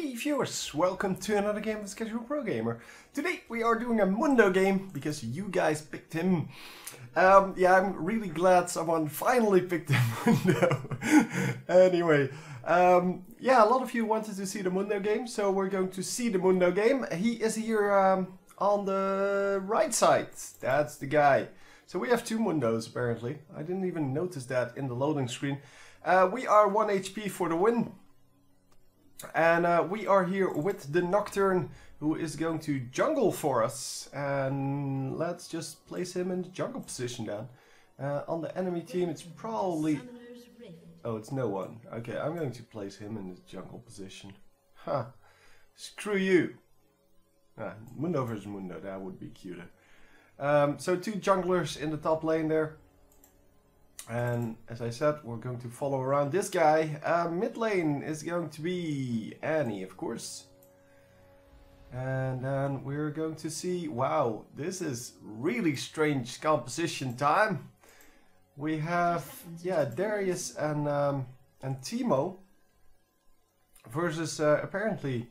Hey viewers, welcome to another game of Schedule Pro Gamer. Today we are doing a Mundo game because you guys picked him. Yeah, I'm really glad someone finally picked the Mundo. Anyway, yeah, a lot of you wanted to see the Mundo game, so we're going to see the Mundo game. He is here on the right side. That's the guy. So we have two Mundos apparently. I didn't even notice that in the loading screen. We are 1 HP for the win. And we are here with the Nocturne, who is going to jungle for us. And let's just place him in the jungle position then. On the enemy team it's probably... Oh, it's no one. Okay, I'm going to place him in the jungle position. Huh. Screw you. Mundo versus Mundo, that would be cuter. So two junglers in the top lane there. And as I said, we're going to follow around this guy. Mid lane is going to be Annie, of course. And then we're going to see, wow, this is really strange composition time. We have, yeah, Darius and Teemo versus apparently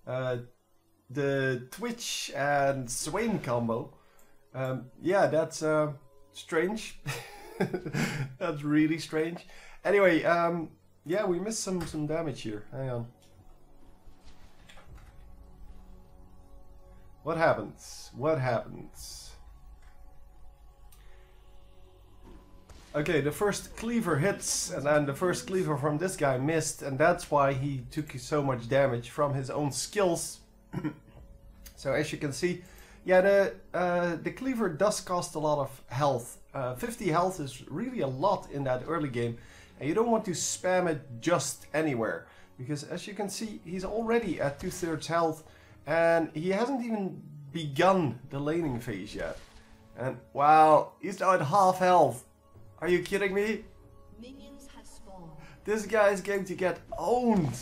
the Twitch and Swain combo. Yeah, that's strange. That's really strange. Anyway, yeah, we missed some damage here. Hang on. What happens? What happens? Okay, the first cleaver hits, and then the first cleaver from this guy missed, and that's why he took so much damage from his own skills. So as you can see, yeah, the cleaver does cost a lot of health. 50 health is really a lot in that early game, and you don't want to spam it just anywhere, because as you can see, he's already at 2/3 health, and he hasn't even begun the laning phase yet. And wow, he's now at half health. Are you kidding me? Minions have spawned. This guy is going to get owned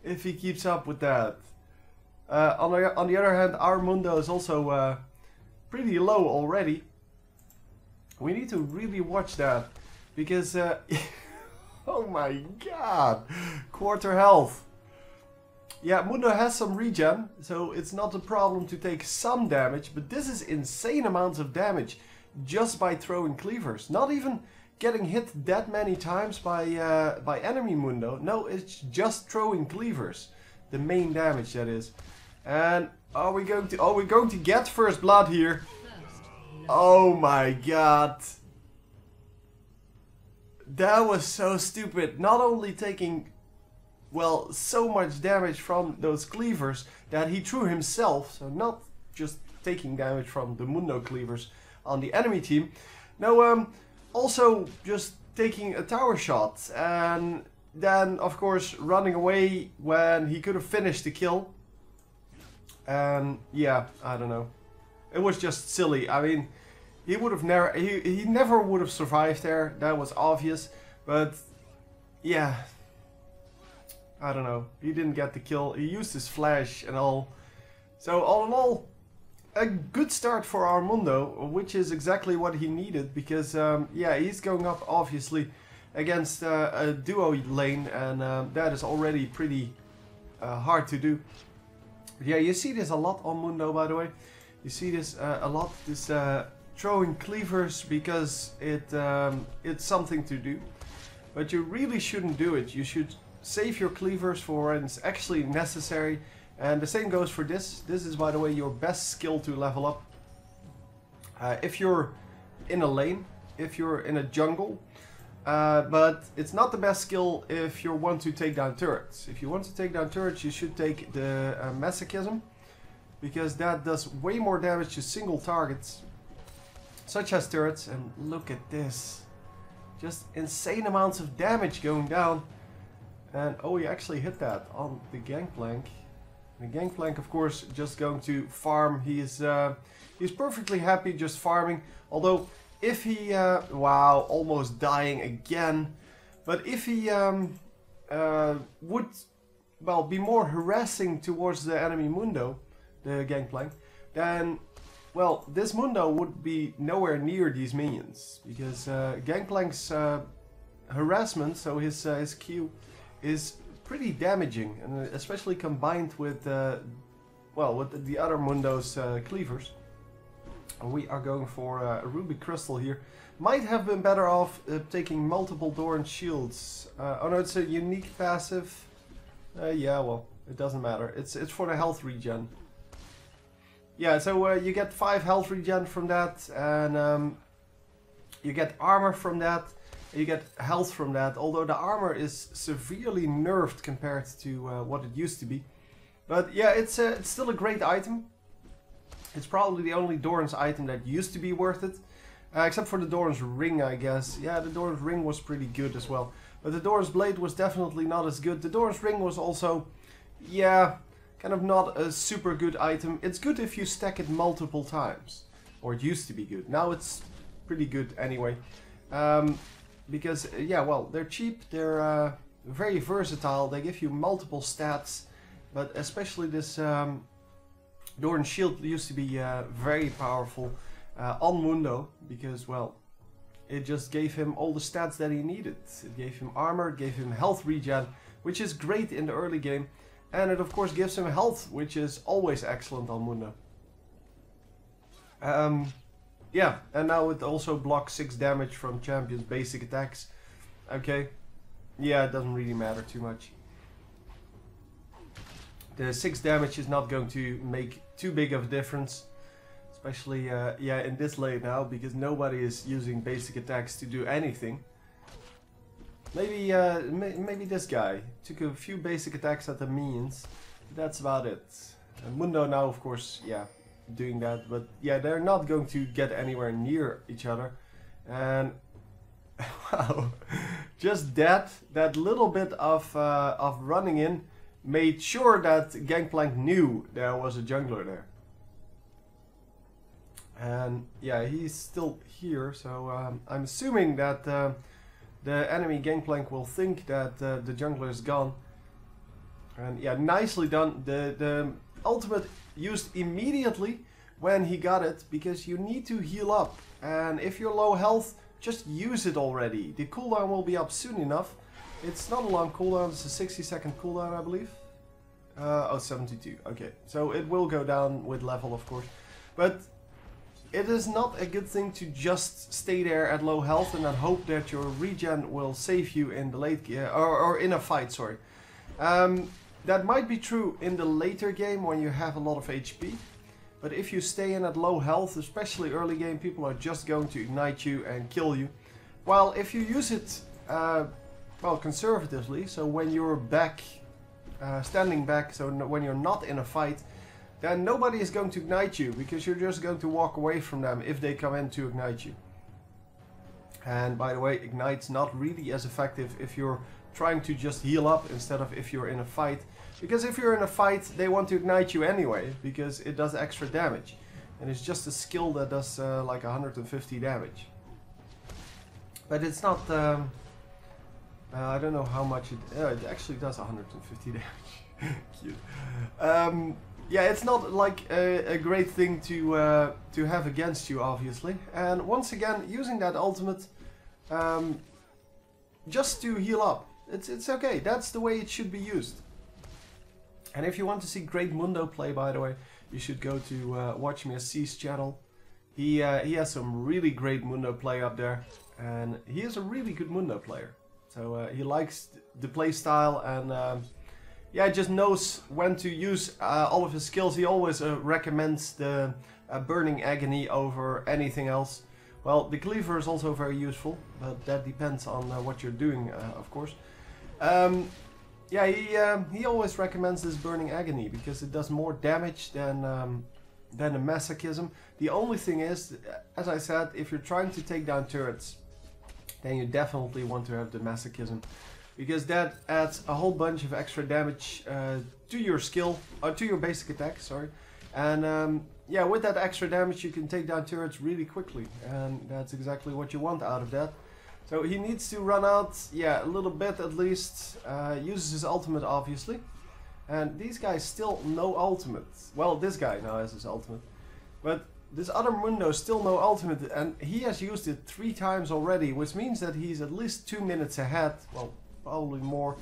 if he keeps up with that. On the other hand, our Mundo is also pretty low already. We need to really watch that, because oh my god, quarter health. Yeah, Mundo has some regen, so it's not a problem to take some damage, but this is insane amounts of damage just by throwing cleavers. Not even getting hit that many times by enemy Mundo. No, it's just throwing cleavers. The main damage, that is. And are we going to get first blood here? Oh my god. That was so stupid. Not only taking, well, so much damage from those cleavers that he threw himself, so not just taking damage from the Mundo cleavers on the enemy team. No, also just taking a tower shot, and then of course running away when he could have finished the kill. And yeah, I don't know. It was just silly. I mean, he would have never, he never would have survived there. That was obvious. But yeah, I don't know. He didn't get the kill. He used his flash and all. So all in all, a good start for our Mundo, which is exactly what he needed, because yeah, he's going up obviously against a duo lane, and that is already pretty hard to do. Yeah, you see this a lot on Mundo, by the way. You see this a lot, this throwing cleavers, because it's something to do. But you really shouldn't do it. You should save your cleavers for when it's actually necessary. And the same goes for this. This is, by the way, your best skill to level up. If you're in a lane, if you're in a jungle. But it's not the best skill if you want to take down turrets. If you want to take down turrets, you should take the Masochism, because that does way more damage to single targets, such as turrets. And look at this. Just insane amounts of damage going down. And oh, he actually hit that on the Gangplank. The Gangplank, of course, just going to farm. He's perfectly happy just farming. Although, if he, wow, almost dying again. But if he would, well, be more harassing towards the enemy Mundo, the Gangplank, then, well, this Mundo would be nowhere near these minions. Because Gangplank's harassment, so his Q, is pretty damaging, and especially combined with, well, with the other Mundo's cleavers. And we are going for a Ruby Crystal here. Might have been better off taking multiple Doran shields. Oh no, it's a unique passive. Yeah, well, it doesn't matter. It's for the health regen. Yeah, so you get 5 health regen from that, and you get armor from that. You get health from that, although the armor is severely nerfed compared to what it used to be. But yeah, it's still a great item. It's probably the only Doran's item that used to be worth it. Except for the Doran's ring, I guess. Yeah, the Doran's ring was pretty good as well. But the Doran's blade was definitely not as good. The Doran's ring was also, yeah, kind of not a super good item. It's good if you stack it multiple times. Or it used to be good. Now it's pretty good anyway. Because, yeah, well, they're cheap. They're very versatile. They give you multiple stats. But especially this Doran shield used to be very powerful. On Mundo, because, well, it just gave him all the stats that he needed. It gave him armor, it gave him health regen, which is great in the early game, and it of course gives him health, which is always excellent on Mundo. Yeah, and now it also blocks 6 damage from champions' basic attacks. Okay, yeah, it doesn't really matter too much. The 6 damage is not going to make too big of a difference. Especially, yeah, in this lane now, because nobody is using basic attacks to do anything. Maybe, maybe this guy took a few basic attacks at the minions. That's about it. And Mundo now, of course, yeah, doing that. But yeah, they're not going to get anywhere near each other. And wow, just that little bit of running in made sure that Gangplank knew there was a jungler there. And yeah, he's still here, so I'm assuming that the enemy Gangplank will think that the jungler is gone. And yeah, nicely done. The ultimate used immediately when he got it, because you need to heal up. And if you're low health, just use it already. The cooldown will be up soon enough. It's not a long cooldown, it's a 60-second cooldown, I believe. Oh, 72, okay. So it will go down with level, of course. But it is not a good thing to just stay there at low health and then hope that your regen will save you in the late game, or in a fight, sorry. That might be true in the later game when you have a lot of HP. But if you stay in at low health, especially early game, people are just going to ignite you and kill you. While if you use it, well, conservatively, so when you're back, standing back, so when you're not in a fight, then nobody is going to ignite you, because you're just going to walk away from them if they come in to ignite you. And by the way, ignite's not really as effective if you're trying to just heal up instead of if you're in a fight. Because if you're in a fight, they want to ignite you anyway, because it does extra damage. And it's just a skill that does like 150 damage. But it's not, I don't know how much it actually does 150 damage. Cute. Yeah, it's not like a great thing to have against you, obviously. And once again, using that ultimate just to heal up. It's okay. That's the way it should be used. And if you want to see great Mundo play, by the way, you should go to Watch Me as C's channel. He has some really great Mundo play up there, and he is a really good Mundo player. So he likes the play style, and yeah, just knows when to use all of his skills. He always recommends the Burning Agony over anything else. Well, the Cleaver is also very useful, but that depends on what you're doing, of course. Yeah, he always recommends this Burning Agony because it does more damage than a Masochism. The only thing is, as I said, if you're trying to take down turrets, then you definitely want to have the Masochism, because that adds a whole bunch of extra damage to your skill, or to your basic attack, sorry. And yeah, with that extra damage you can take down turrets really quickly, and that's exactly what you want out of that. So he needs to run out, yeah, a little bit at least, uses his ultimate obviously. And these guys still no ultimate. Well, this guy now has his ultimate. But this other Mundo still no ultimate, and he has used it 3 times already, which means that he's at least 2 minutes ahead, well, probably more.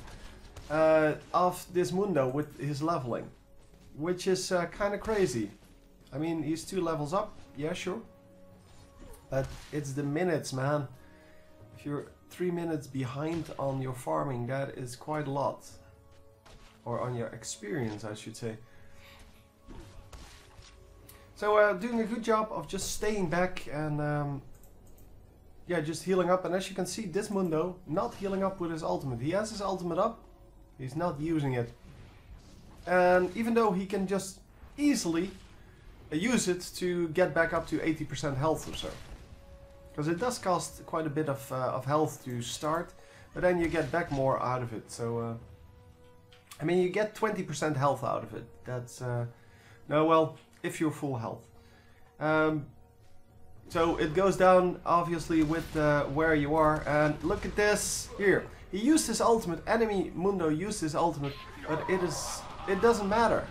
of this Mundo with his leveling, which is kind of crazy. I mean, he's 2 levels up, yeah, sure. But it's the minutes, man. If you're 3 minutes behind on your farming, that is quite a lot. Or on your experience, I should say. So doing a good job of just staying back and yeah, just healing up. And as you can see, this Mundo not healing up with his ultimate. He has his ultimate up, he's not using it. And even though he can just easily use it to get back up to 80% health or so. Because it does cost quite a bit of health to start, but then you get back more out of it. So, I mean, you get 20% health out of it. That's, no, well, if you're full health. So it goes down, obviously, with where you are. And look at this, here. He used his ultimate, enemy Mundo used his ultimate, but it doesn't matter.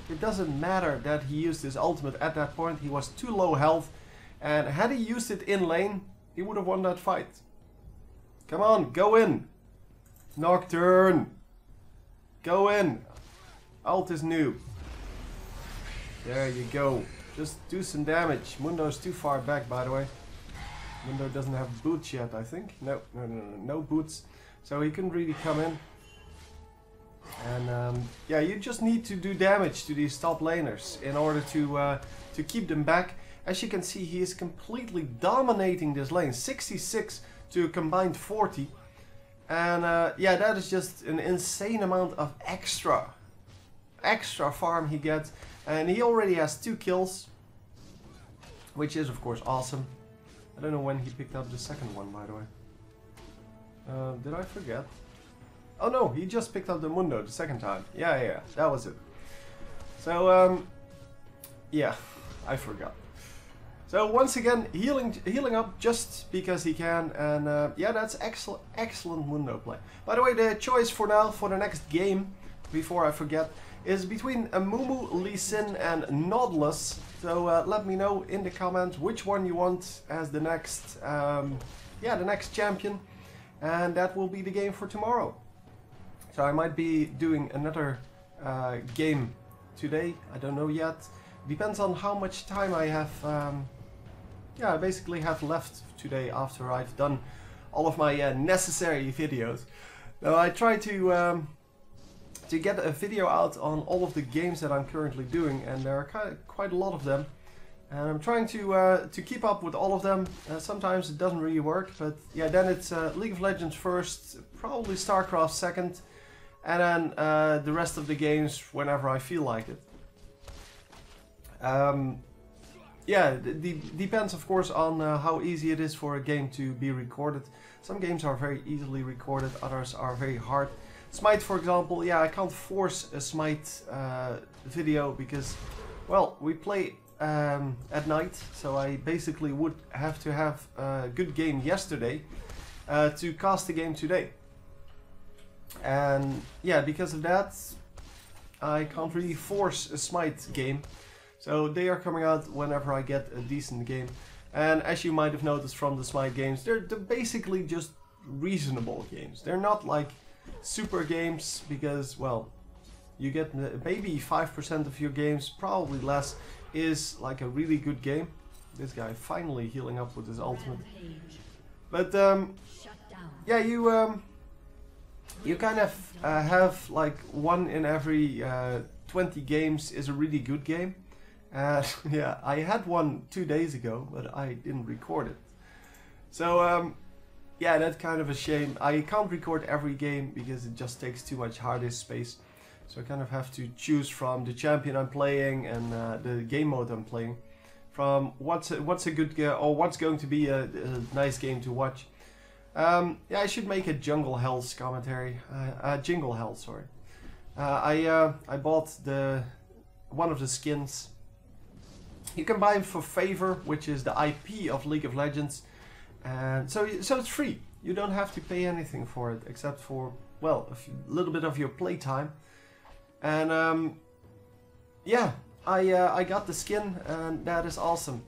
It doesn't matter that he used his ultimate at that point. He was too low health. And had he used it in lane, he would have won that fight. Come on, go in. Nocturne. Go in. Ult is new. There you go. Just do some damage. Mundo's too far back, by the way. Mundo doesn't have boots yet, I think. No boots. So he couldn't really come in. And yeah, you just need to do damage to these top laners in order to keep them back. As you can see, he is completely dominating this lane. 66 to a combined 40. And yeah, that is just an insane amount of extra farm he gets. And he already has 2 kills, which is of course awesome. I don't know when he picked up the second one, by the way. Did I forget? Oh no, he just picked up the Mundo the second time. Yeah, that was it. So, yeah, I forgot. So once again, healing up just because he can, and yeah, that's excellent Mundo play. By the way, the choice for now, for the next game, before I forget, is between Amumu, Lee Sin, and Nautilus. So let me know in the comments which one you want as the next, yeah, the next champion, and that will be the game for tomorrow. So I might be doing another game today. I don't know yet. Depends on how much time I have. Yeah, I basically have left today after I've done all of my necessary videos. Now I try to get a video out on all of the games that I'm currently doing, and there are quite a lot of them. And I'm trying to keep up with all of them. Sometimes it doesn't really work, but yeah, then it's League of Legends first, probably StarCraft second, and then the rest of the games whenever I feel like it. Yeah, it depends of course on how easy it is for a game to be recorded. Some games are very easily recorded, others are very hard. Smite, for example, yeah, I can't force a Smite video because, well, we play at night, so I basically would have to have a good game yesterday to cast the game today. And yeah, because of that, I can't really force a Smite game. So they are coming out whenever I get a decent game. And as you might have noticed from the Smite games, they're basically just reasonable games. They're not like super games because, well, you get maybe 5% of your games, probably less, is like a really good game. This guy finally healing up with his ultimate. But yeah, you kind of have like 1 in every 20 games is a really good game. Yeah, I had one 2 days ago, but I didn't record it. So yeah, that's kind of a shame. I can't record every game because it just takes too much hard disk space. So I kind of have to choose from the champion I'm playing and the game mode I'm playing, from what's a good or what's going to be a nice game to watch. Yeah, I should make a Jungle Hell's commentary. Jingle Hell, sorry. I bought one of the skins. You can buy them for favor, which is the IP of League of Legends, and so it's free. You don't have to pay anything for it except for, well, a little bit of your playtime. And yeah, I got the skin, and that is awesome.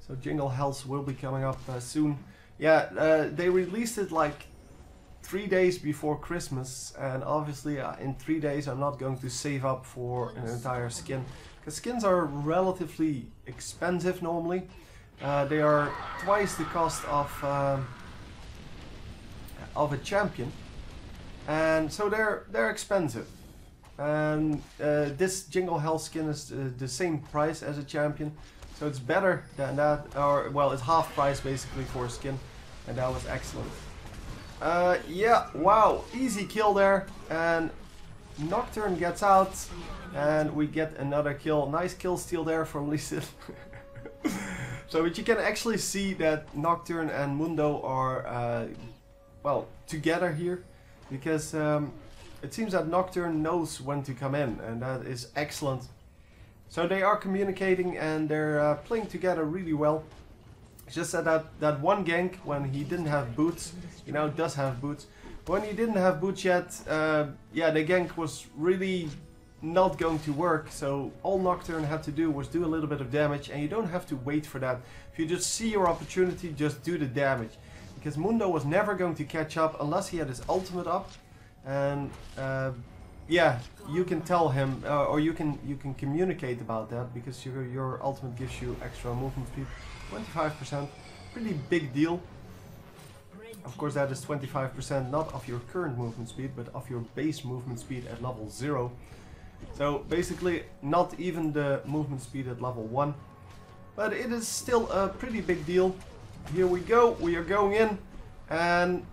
So Jingle Hells will be coming up soon. Yeah, they released it like 3 days before Christmas, and obviously in 3 days I'm not going to save up for an entire skin, because skins are relatively expensive normally. They are twice the cost of a champion, and so they're expensive. And this Jingle Hell skin is the same price as a champion, so it's better than that, or well, it's half price basically for a skin, and that was excellent. Yeah, wow, easy kill there, and Nocturne gets out, and we get another kill. Nice kill steal there from Lee Sin. So, but you can actually see that Nocturne and Mundo are, well, together here, because it seems that Nocturne knows when to come in, and that is excellent. So they are communicating, and they're playing together really well. It's just that one gank, when he didn't have boots, he now does have boots. When he didn't have boots yet, yeah, the gank was really not going to work. So all Nocturne had to do was do a little bit of damage, and you don't have to wait for that. If you just see your opportunity, just do the damage. Because Mundo was never going to catch up unless he had his ultimate up. And yeah, you can tell him, or you can communicate about that, because your ultimate gives you extra movement speed. 25%, pretty big deal. Of course, that is 25% not of your current movement speed, but of your base movement speed at level 0. So basically not even the movement speed at level 1. But it is still a pretty big deal. Here we go, we are going in, and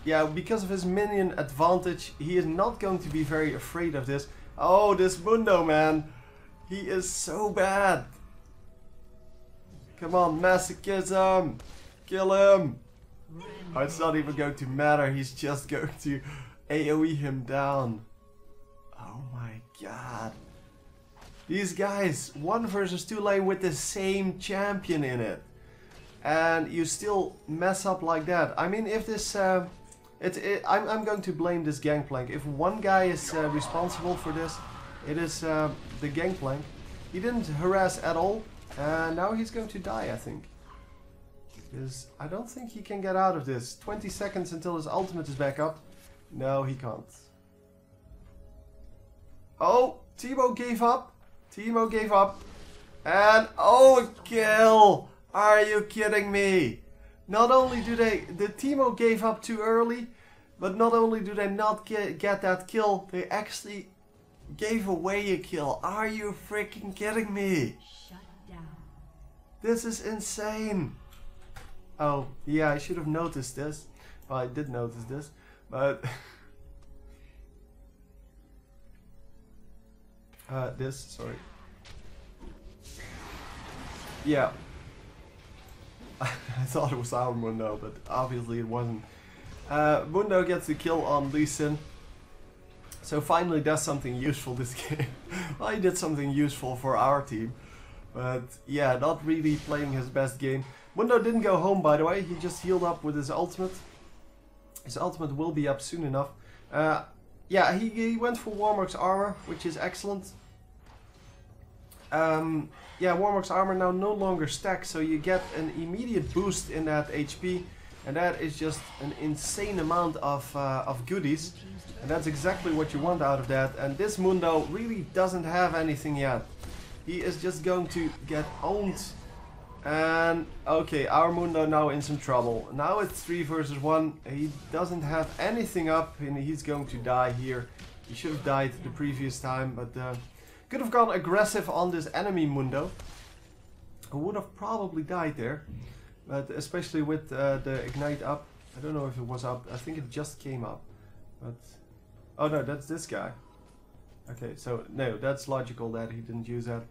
yeah, because of his minion advantage, he is not going to be very afraid of this. Oh, this Mundo, man, he is so bad. Come on, masochism! Kill him! Oh, it's not even going to matter, he's just going to AoE him down. Oh my god. These guys, 1 versus 2 lane with the same champion in it. And you still mess up like that. I mean, if this... I'm going to blame this Gangplank. If one guy is responsible for this, it is the Gangplank. He didn't harass at all. And now he's going to die, I think. Because I don't think he can get out of this. 20 seconds until his ultimate is back up. No, he can't. Oh, Teemo gave up. Teemo gave up. And, oh, a kill! Are you kidding me? Not only do the Teemo gave up too early, but not only do they not get that kill, they actually gave away a kill. Are you freaking kidding me? This is insane. Oh, yeah, I should have noticed this. Well, I did notice this, but... sorry. Yeah. I thought it was our Mundo, but obviously it wasn't. Mundo gets the kill on Lee Sin. So finally does something useful this game. Well, he did something useful for our team. But yeah, not really playing his best game. Mundo didn't go home, by the way. He just healed up with his ultimate. His ultimate will be up soon enough. Yeah, he went for Warmork's armor, which is excellent. Yeah, Warmork's armor now no longer stacks, so you get an immediate boost in that HP. And that is just an insane amount of goodies. And that's exactly what you want out of that. And this Mundo really doesn't have anything yet. He is just going to get owned. And okay, our Mundo now in some trouble. Now it's 3 versus 1. He doesn't have anything up and he's going to die here. He should have died the previous time, but could have gone aggressive on this enemy Mundo, who would have probably died there. But especially with the ignite up. I don't know if it was up. I think it just came up. But oh no, that's this guy. Okay, so no, that's logical that he didn't use that.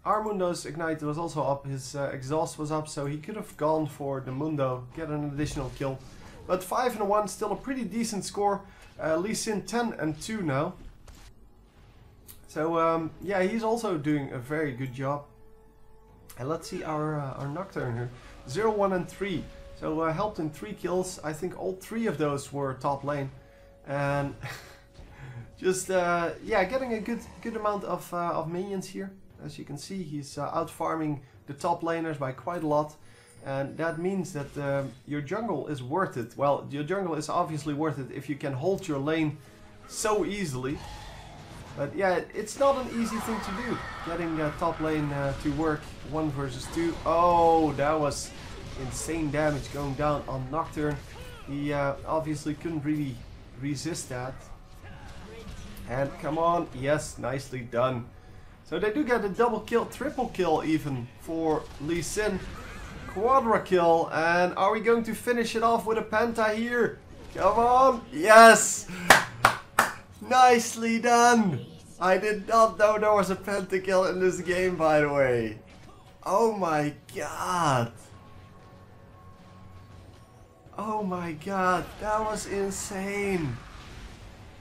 Our Mundo's ignite was also up, his exhaust was up, so he could have gone for the Mundo, get an additional kill. But 5-1, still a pretty decent score. Lee Sin 10-2 now. So yeah, he's also doing a very good job. And let's see our Nocturne here. 0, 1 and 3. So helped in 3 kills. I think all 3 of those were top lane. And just yeah, getting a good amount of minions here. As you can see, he's out farming the top laners by quite a lot. And that means that your jungle is worth it. Well, your jungle is obviously worth it if you can hold your lane so easily. But yeah, it's not an easy thing to do, getting top lane to work 1 versus 2. Oh, that was insane damage going down on Nocturne. He obviously couldn't really resist that. And come on, yes, nicely done. So they do get a double kill, triple kill even for Lee Sin. Quadra kill, and are we going to finish it off with a penta here? Come on, yes! Nicely done! I did not know there was a pentakill in this game, by the way. Oh my god. Oh my god, that was insane.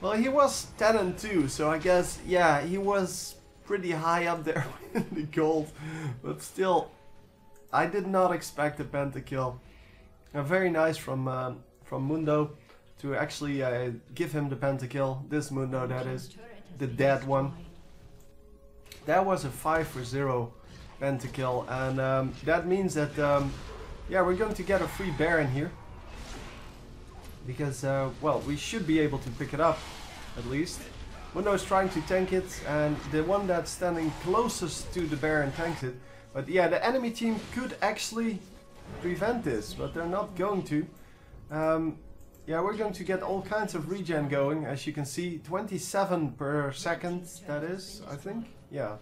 Well, he was 10 and 2, so I guess, yeah, he was pretty high up there in the gold. But still, I did not expect a pentakill. Very nice from Mundo to actually give him the pentakill. This Mundo, that is. The dead one. That was a 5 for 0 pentakill, and that means that yeah, we're going to get a free Baron here because well, we should be able to pick it up at least. Mundo is trying to tank it, and the one that's standing closest to the Baron tanks it. But yeah, the enemy team could actually prevent this, but they're not going to. Yeah, we're going to get all kinds of regen going, as you can see, 27 per second, that is, I think. Yeah,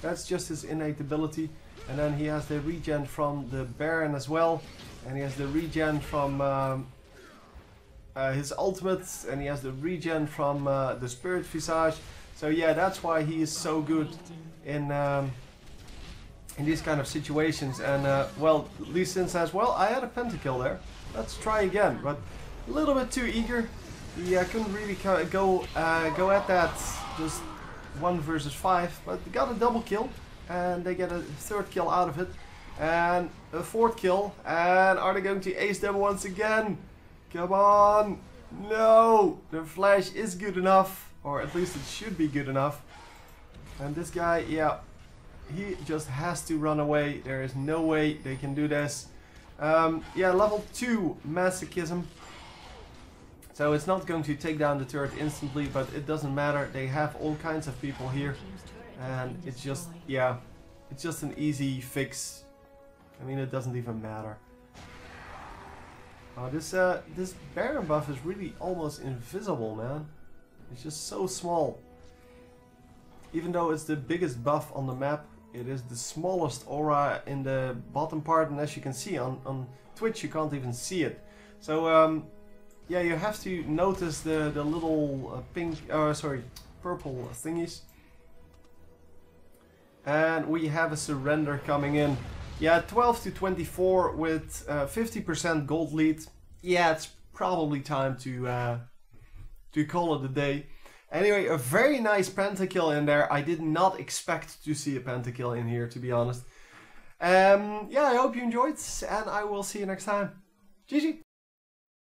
that's just his innate ability. And then he has the regen from the Baron as well, and he has the regen from his ultimate, and he has the regen from the Spirit Visage. So yeah, that's why he is so good in these kind of situations. And well, Lee Sin says, well, I had a pentakill there, let's try again. But a little bit too eager. He couldn't really go at that just 1 versus 5, but they got a double kill, and they get a 3rd kill out of it, and a 4th kill. And are they going to ace them once again? Come on! No! The flash is good enough, or at least it should be good enough. And this guy, yeah, he just has to run away. There is no way they can do this. Yeah, level 2 masochism. So it's not going to take down the turret instantly, but it doesn't matter. They have all kinds of people here, and it's just, yeah, it's just an easy fix. I mean, it doesn't even matter. Oh, this Baron buff is really almost invisible, man. It's just so small. Even though it's the biggest buff on the map, it is the smallest aura in the bottom part, and as you can see on Twitch, you can't even see it. So yeah, you have to notice the little purple thingies. And we have a surrender coming in. Yeah, 12 to 24 with 50% gold lead. Yeah, it's probably time to call it a day. Anyway, a very nice pentakill in there. I did not expect to see a pentakill in here, to be honest. Yeah, I hope you enjoyed, and I will see you next time. GG!